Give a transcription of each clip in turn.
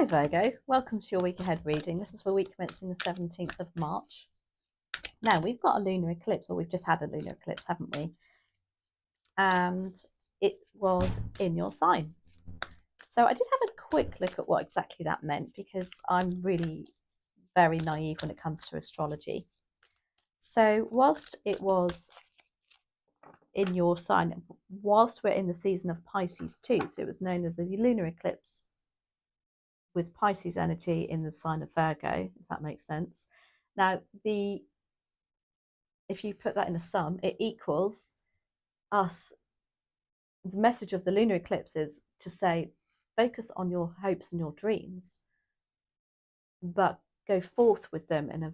Hi Virgo, welcome to your week ahead reading. This is for week commencing the 17th of March. Now we've got a lunar eclipse, or we've just had a lunar eclipse, haven't we? And it was in your sign. So I did have a quick look at what exactly that meant, because I'm really very naive when it comes to astrology. So whilst it was in your sign, whilst we're in the season of Pisces too, so it was known as a lunar eclipse with Pisces energy in the sign of Virgo, if that makes sense. Now, if you put that in a sum, it equals us. The message of the lunar eclipse is to say, focus on your hopes and your dreams, but go forth with them in a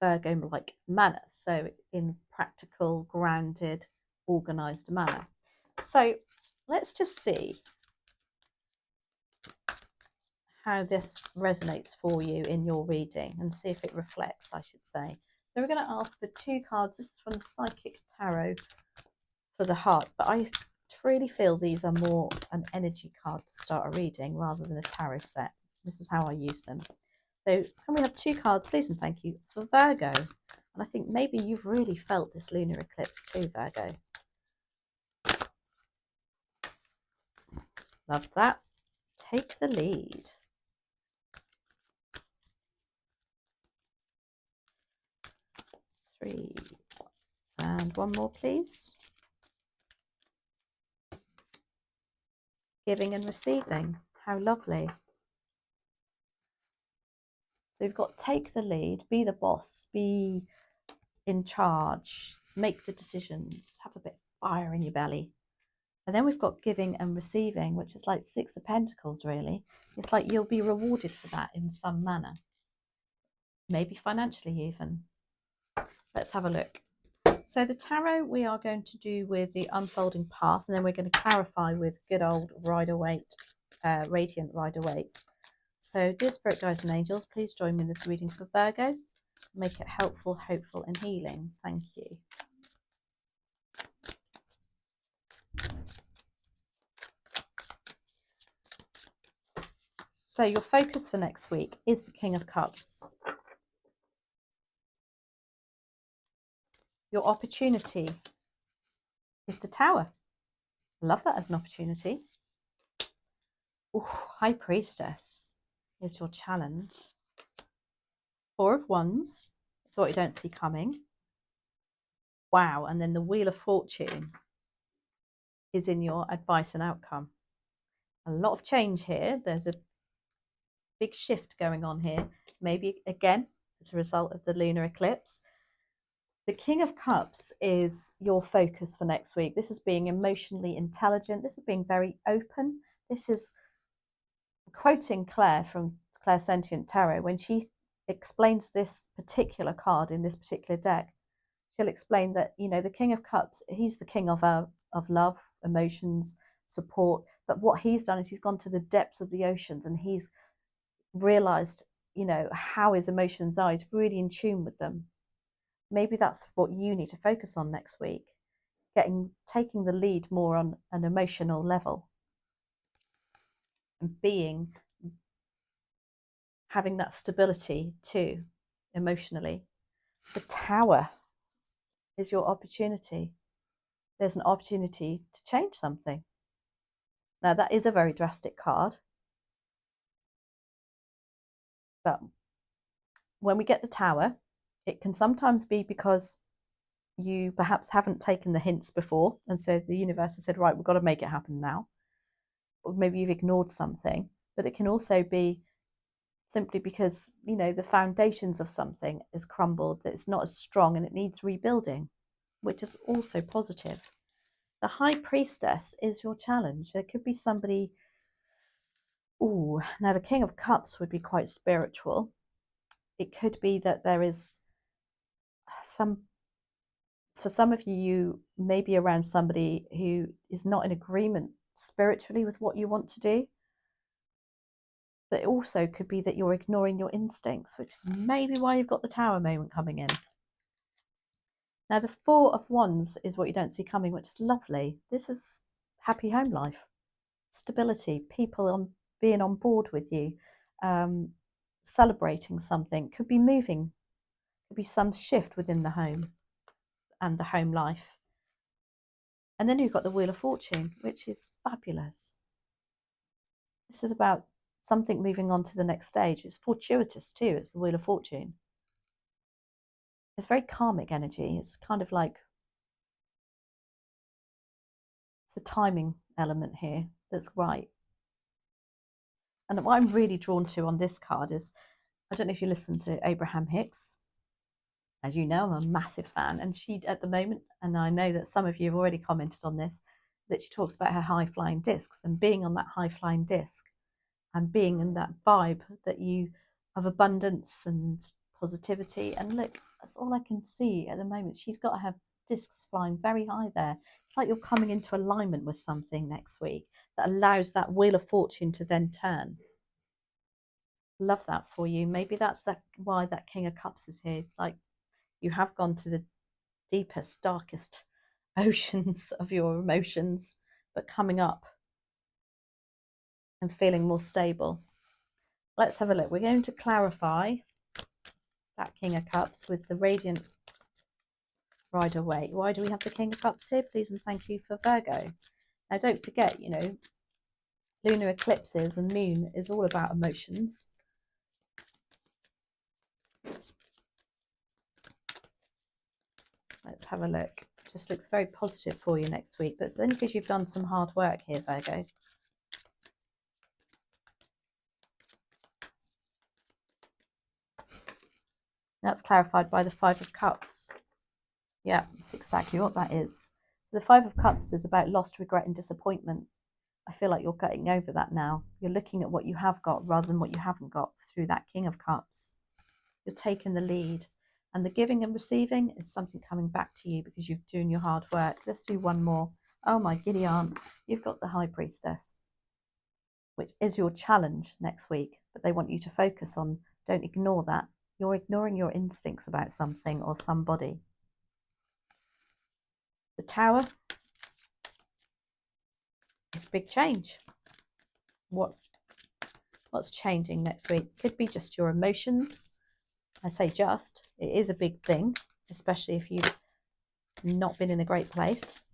Virgo-like manner. So in practical, grounded, organized manner. So let's just see how this resonates for you in your reading and see if it reflects, I should say. So we're going to ask for 2 cards. This is from the Psychic Tarot for the heart, but I truly feel these are more an energy card to start a reading rather than a tarot set. This is how I use them. So can we have 2 cards, please, and thank you, for Virgo? And I think maybe you've really felt this lunar eclipse too, Virgo. Love that. Take the lead. Three. And one more, please. Giving and receiving. How lovely. So we've got take the lead, be the boss, be in charge, make the decisions, have a bit of fire in your belly. And then we've got giving and receiving, which is like 6 of Pentacles, really. It's like you'll be rewarded for that in some manner. Maybe financially even. Let's have a look. So the tarot we are going to do with the unfolding path, and then we're going to clarify with good old Ryder Waite, Radiant Ryder Waite. So dear Spirit Guides and Angels, please join me in this reading for Virgo. Make it helpful, hopeful and healing. Thank you. So your focus for next week is the King of Cups. Your opportunity is the Tower. I love that as an opportunity. Ooh, High Priestess is your challenge. 4 of Wands is what you don't see coming. Wow. And then the Wheel of Fortune is in your advice and outcome. A lot of change here. There's a big shift going on here. Maybe, again, as a result of the lunar eclipse. The King of Cups is your focus for next week. This is being emotionally intelligent. This is being very open. This is quoting Claire from Claire Sentient Tarot. When she explains this particular card in this particular deck, she'll explain that, you know, the King of Cups, he's the king of love, emotions, support. But what he's done is he's gone to the depths of the oceans and he's realized, you know, how his emotions are. He's really in tune with them. Maybe that's what you need to focus on next week, taking the lead more on an emotional level and having that stability too, emotionally. The Tower is your opportunity. There's an opportunity to change something. Now that is a very drastic card, but when we get the Tower, it can sometimes be because you perhaps haven't taken the hints before, and so the universe has said, right, we've got to make it happen now. Or maybe you've ignored something, but it can also be simply because, you know, the foundations of something is crumbled, that it's not as strong and it needs rebuilding, which is also positive. The High Priestess is your challenge. There could be somebody, now the King of Cups would be quite spiritual. It could be that there is for some of you, you may be around somebody who is not in agreement spiritually with what you want to do. But it also could be that you're ignoring your instincts, which is maybe why you've got the Tower moment coming in. Now, the 4 of Wands is what you don't see coming, which is lovely. This is happy home life, stability, people being on board with you, celebrating something, could be moving, could be some shift within the home and the home life. And then you've got the Wheel of Fortune, which is fabulous. This is about something moving on to the next stage. It's fortuitous too. It's the Wheel of Fortune. It's very karmic energy. It's kind of like, it's a timing element here that's right. And what I'm really drawn to on this card is, I don't know if you listen to Abraham Hicks. As you know, I'm a massive fan. And she, at the moment, and I know that some of you have already commented on this, that she talks about her high-flying discs and being on that high-flying disc and being in that vibe that you of abundance and positivity. And look, that's all I can see at the moment. She's got to have discs flying very high there. It's like you're coming into alignment with something next week that allows that Wheel of Fortune to then turn. Love that for you. Maybe that's why that King of Cups is here. It's like you have gone to the deepest, darkest oceans of your emotions, but coming up and feeling more stable. Let's have a look. We're going to clarify that King of Cups with the Radiant Ryder Waite. Why do we have the King of Cups here? Please and thank you for Virgo. Now, don't forget, you know, lunar eclipses and moon is all about emotions. Let's have a look. It just looks very positive for you next week, but it's only because you've done some hard work here, Virgo. That's clarified by the Five of Cups. Yeah, that's exactly what that is. The Five of Cups is about lost, regret and disappointment. I feel like you're getting over that now. You're looking at what you have got rather than what you haven't got through that King of Cups. You're taking the lead. And the giving and receiving is something coming back to you because you've doing your hard work. Let's do one more. Oh my giddy aunt, you've got the High Priestess, which is your challenge next week. But they want you to focus on, don't ignore that. You're ignoring your instincts about something or somebody. The Tower is big change. What's changing next week? Could be just your emotions. I say just, it is a big thing, especially if you've not been in a great place.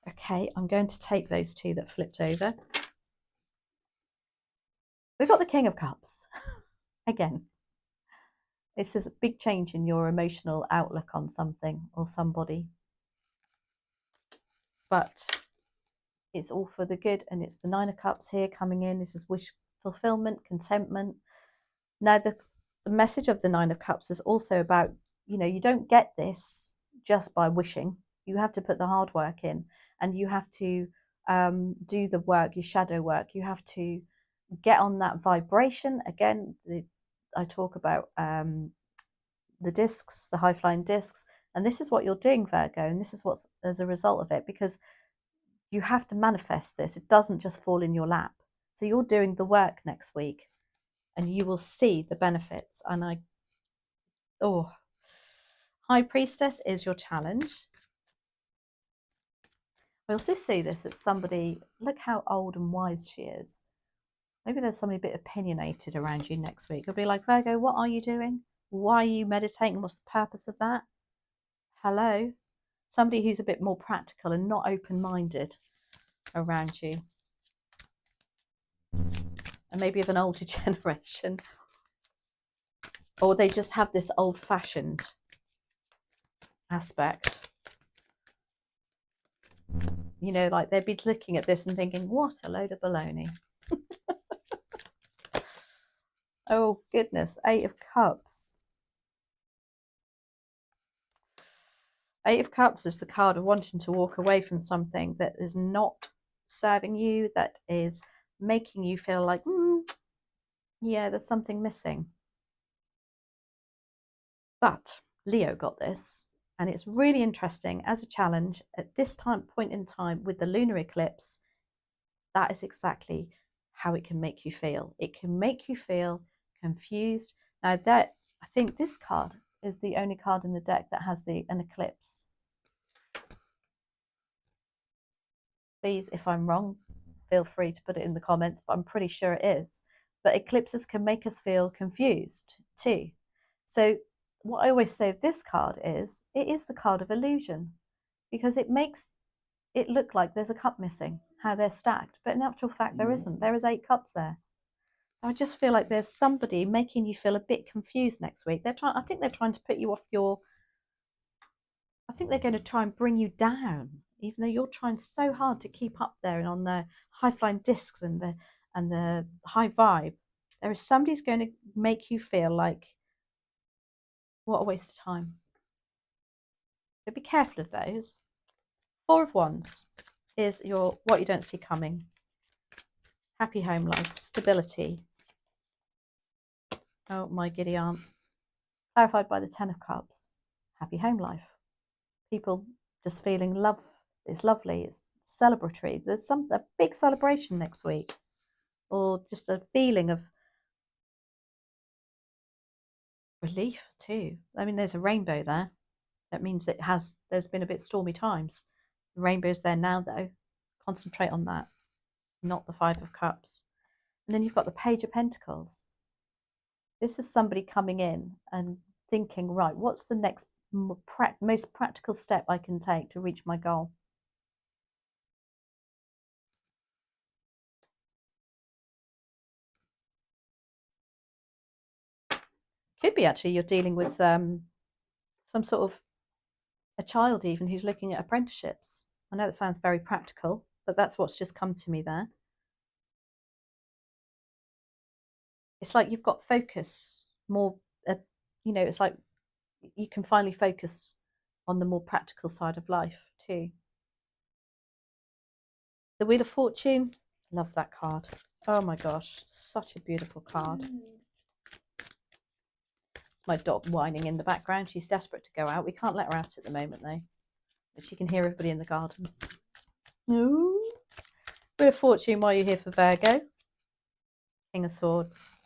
Okay, I'm going to take those two that flipped over. We've got the King of Cups. Again, this is a big change in your emotional outlook on something or somebody. But it's all for the good, and it's the Nine of Cups here coming in. This is wish fulfillment, contentment. Now, the message of the Nine of Cups is also about, you know, you don't get this just by wishing. You have to put the hard work in, and you have to do the work, your shadow work. You have to get on that vibration. Again, I talk about the discs, the high-flying discs, and this is what you're doing, Virgo, and this is what's as a result of it, because you have to manifest this. It doesn't just fall in your lap. So you're doing the work next week, and you will see the benefits. And High Priestess is your challenge. I also see this as somebody, look how old and wise she is. Maybe there's somebody a bit opinionated around you next week. You'll be like, Virgo, what are you doing? Why are you meditating? What's the purpose of that? Hello? Somebody who's a bit more practical and not open-minded around you. And maybe of an older generation. Or they just have this old-fashioned aspect. You know, like they'd be looking at this and thinking, what a load of baloney. Oh, goodness. Eight of Cups. Eight of Cups is the card of wanting to walk away from something that is not serving you, that is making you feel like, yeah, there's something missing. But Leo got this, and it's really interesting as a challenge at this point in time with the lunar eclipse. That is exactly how it can make you feel. It can make you feel confused. Now that, I think this card is the only card in the deck that has an eclipse. Please, if I'm wrong, feel free to put it in the comments, but I'm pretty sure it is. But eclipses can make us feel confused too. So what I always say of this card is, it is the card of illusion, because it makes it look like there's a cup missing, how they're stacked. But in actual fact, there isn't. There is 8 cups there. I just feel like there's somebody making you feel a bit confused next week. I think they're trying to put you off your, I think they're going to try and bring you down, even though you're trying so hard to keep up there and on the high flying discs and the high vibe. There is somebody who's going to make you feel like, what a waste of time. So be careful of those. 4 of Wands is your what you don't see coming. Happy home life, stability. Oh, my giddy aunt. Clarified by the 10 of Cups. Happy home life. People just feeling love is lovely. It's celebratory. There's a big celebration next week, or just a feeling of relief too. I mean, there's a rainbow there. That means there's been a bit stormy times. The rainbow's there now, though. Concentrate on that, not the 5 of Cups. And then you've got the Page of Pentacles. This is somebody coming in and thinking, right, what's the next most practical step I can take to reach my goal? Could be actually you're dealing with some sort of a child even who's looking at apprenticeships. I know that sounds very practical, but that's what's just come to me there. It's like you've got focus more, it's like you can finally focus on the more practical side of life too. The Wheel of Fortune, love that card. Oh my gosh, such a beautiful card. It's my dog whining in the background. She's desperate to go out. We can't let her out at the moment though, but she can hear everybody in the garden. No. Wheel of Fortune, why are you here for Virgo? King of Swords.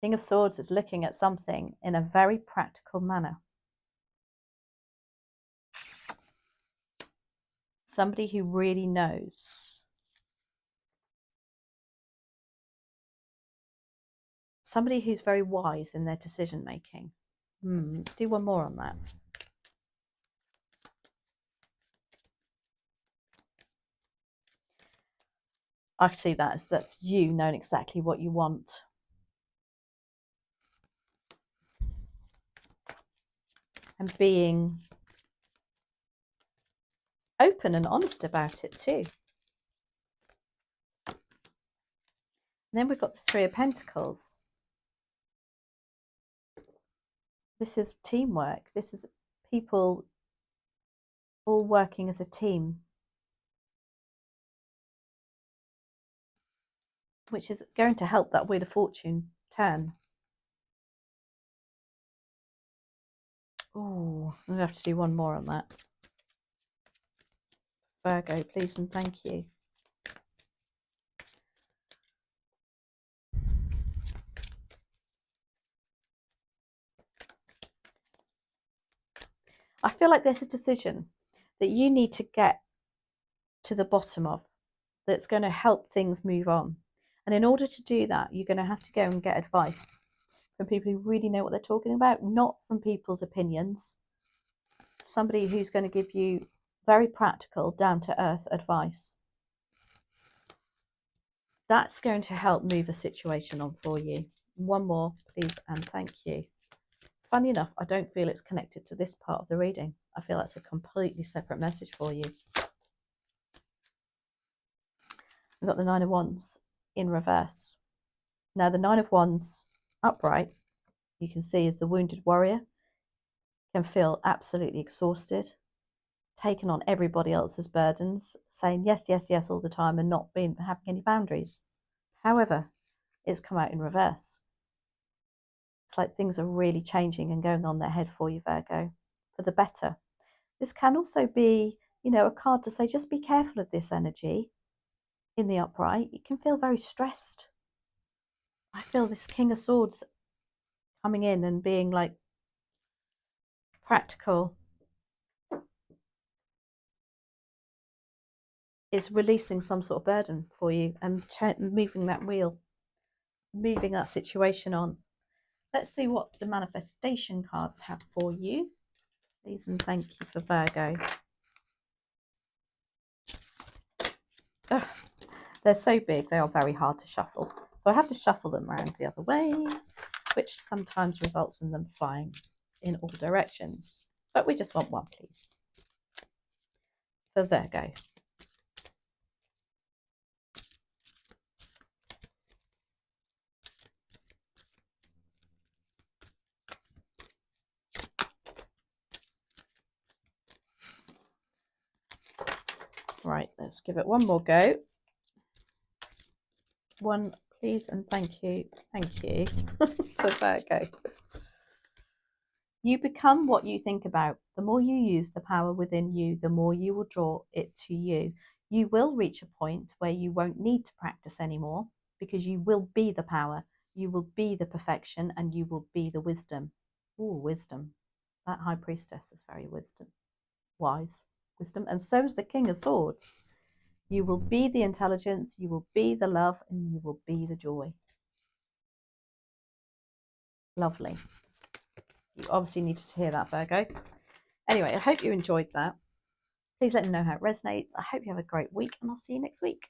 King of Swords is looking at something in a very practical manner. Somebody who really knows. Somebody who's very wise in their decision making. Let's do one more on that. I see that as that's you knowing exactly what you want. And being open and honest about it too. And then we've got the 3 of Pentacles. This is teamwork. This is people all working as a team, which is going to help that Wheel of Fortune turn. Oh, I'm going to have to do one more on that. Virgo, please and thank you. I feel like there's a decision that you need to get to the bottom of that's going to help things move on. And in order to do that, you're going to have to go and get advice from people who really know what they're talking about, not from people's opinions. Somebody who's going to give you very practical, down-to-earth advice. That's going to help move a situation on for you. One more, please, and thank you. Funny enough, I don't feel it's connected to this part of the reading. I feel that's a completely separate message for you. We've got the 9 of Wands in reverse. Now, the 9 of Wands upright, you can see, is the wounded warrior. Can feel absolutely exhausted, taken on everybody else's burdens, saying yes, yes, yes all the time and not having any boundaries. However, it's come out in reverse. It's like things are really changing and going on their head for you, Virgo, for the better. This can also be, a card to say, just be careful of this energy in the upright. You can feel very stressed. I feel this King of Swords coming in and being like practical. it's releasing some sort of burden for you and moving that wheel, moving that situation on. Let's see what the manifestation cards have for you. Please and thank you for Virgo. Ugh, they're so big, they are very hard to shuffle. So I have to shuffle them around the other way, which sometimes results in them flying in all directions. But we just want one, please, for Virgo. Right, let's give it one more go. One, please, and thank you for Virgo. You become what you think about. The more you use the power within you, the more you will draw it to you. You will reach a point where you won't need to practice anymore because you will be the power, you will be the perfection, and you will be the wisdom. Ooh, wisdom. That High Priestess is very wise, wisdom, and so is the King of Swords. You will be the intelligence, you will be the love, and you will be the joy. Lovely. You obviously needed to hear that, Virgo. Anyway, I hope you enjoyed that. Please let me know how it resonates. I hope you have a great week, and I'll see you next week.